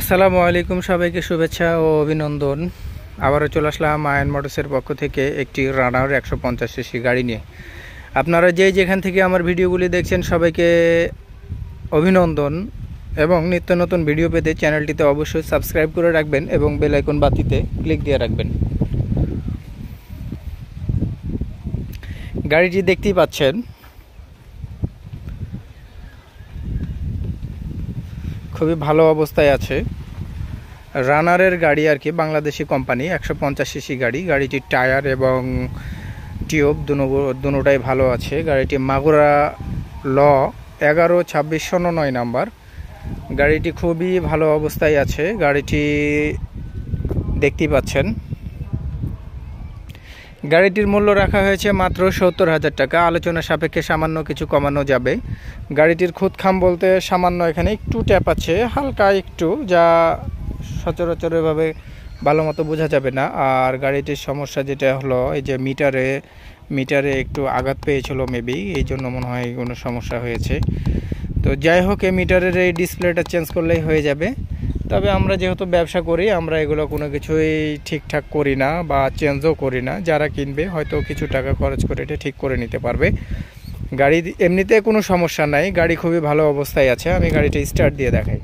আসসালামু আলাইকুম, সবাইকে শুভেচ্ছা ও অভিনন্দন। আবারও চলে আসলাম আয়ন মোটরসের পক্ষ থেকে একটি রানার 150 সিসি গাড়ি নিয়ে। আপনারা যেখান থেকে আমার ভিডিওগুলি দেখছেন সবাইকে অভিনন্দন এবং নিত্য নতুন ভিডিও পেতে চ্যানেলটিতে অবশ্যই সাবস্ক্রাইব করে রাখবেন এবং বেল আইকন বাতিতে ক্লিক দিয়ে রাখবেন। গাড়িটি দেখতেই পাচ্ছেন, খুবই ভালো অবস্থায় আছে। রানারের গাড়ি আর কি, বাংলাদেশি কোম্পানি, 150 সিসি গাড়ি। গাড়িটির টায়ার এবং টিউব দুটোটাই ভালো আছে। গাড়িটি মাগুরা ল 11-2609 নাম্বার। গাড়িটি খুবই ভালো অবস্থায় আছে। গাড়িটি দেখতেই পাচ্ছেন। গাড়িটির মূল্য রাখা হয়েছে মাত্র 70,000 টাকা। আলোচনা সাপেক্ষে সামান্য কিছু কমানো যাবে। গাড়িটির খুদখাম বলতে সামান্য এখানে একটু ট্যাপ আছে, হালকা একটু, যা সচরাচর এভাবে ভালো মতো বোঝা যাবে না। আর গাড়িটির সমস্যা যেটা হলো, এই যে মিটারে একটু আঘাত পেয়েছিল মেবি, এই জন্য মনে হয় কোনো সমস্যা হয়েছে। তো যাই হোক, এই মিটারের এই ডিসপ্লেটা চেঞ্জ করলেই হয়ে যাবে। তবে আমরা যেহেতু ব্যবসা করি, আমরা এগুলো কোনো কিছুই ঠিকঠাক করি না বা চেঞ্জও করি না। যারা কিনবে হয়তো কিছু টাকা খরচ করে এটা ঠিক করে নিতে পারবে। গাড়ি এমনিতে কোনো সমস্যা নাই, গাড়ি খুবই ভালো অবস্থায় আছে। আমি গাড়িটা স্টার্ট দিয়ে দেখাই।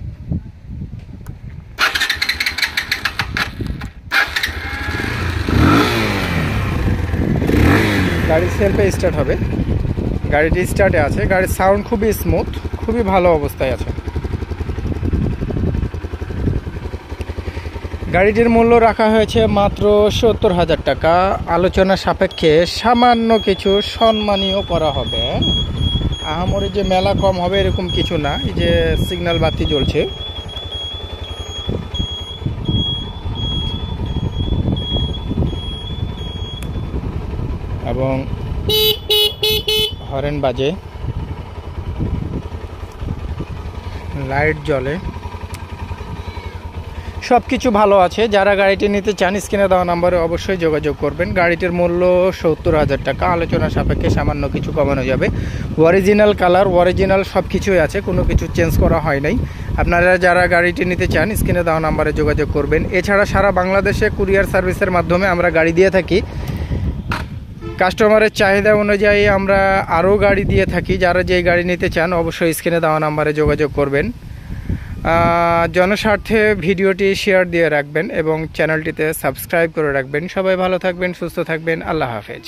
গাড়ির সেলফে স্টার্ট হবে। গাড়িটি স্টার্টে আছে। গাড়ির সাউন্ড খুবই স্মুথ, খুবই ভালো অবস্থায় আছে। গাড়িটির মূল্য রাখা হয়েছে মাত্র 70,000 টাকা। আলোচনা সাপেক্ষে সামান্য কিছু সম্মানীয় করা হবে। আহামরি যে মেলা কম হবে এরকম কিছু না। এই যে সিগন্যাল বাতি জ্বলছে, এবং হরেন বাজে, লাইট জ্বলে, সব কিছু ভালো আছে। যারা গাড়িটি নিতে চান স্ক্রিনে দেওয়া নাম্বারে অবশ্যই যোগাযোগ করবেন। গাড়িটির মূল্য 70,000 টাকা। আলোচনা সাপেক্ষে সামান্য কিছু কমানো যাবে। অরিজিনাল কালার, অরিজিনাল সব কিছুই আছে, কোনো কিছু চেঞ্জ করা হয় নাই। আপনারা যারা গাড়িটি নিতে চান স্ক্রিনে দেওয়া নাম্বারে যোগাযোগ করবেন। এছাড়া সারা বাংলাদেশে কুরিয়ার সার্ভিসের মাধ্যমে আমরা গাড়ি দিয়ে থাকি। কাস্টমারের চাহিদা অনুযায়ী আমরা আরও গাড়ি দিয়ে থাকি। যারা যেই গাড়ি নিতে চান অবশ্যই স্ক্রিনে দেওয়া নাম্বারে যোগাযোগ করবেন। জনস্বার্থে ভিডিওটি শেয়ার দিয়ে রাখবেন এবং চ্যানেলটিতে সাবস্ক্রাইব করে রাখবেন। সবাই ভালো থাকবেন, সুস্থ থাকবেন। আল্লাহ হাফেজ।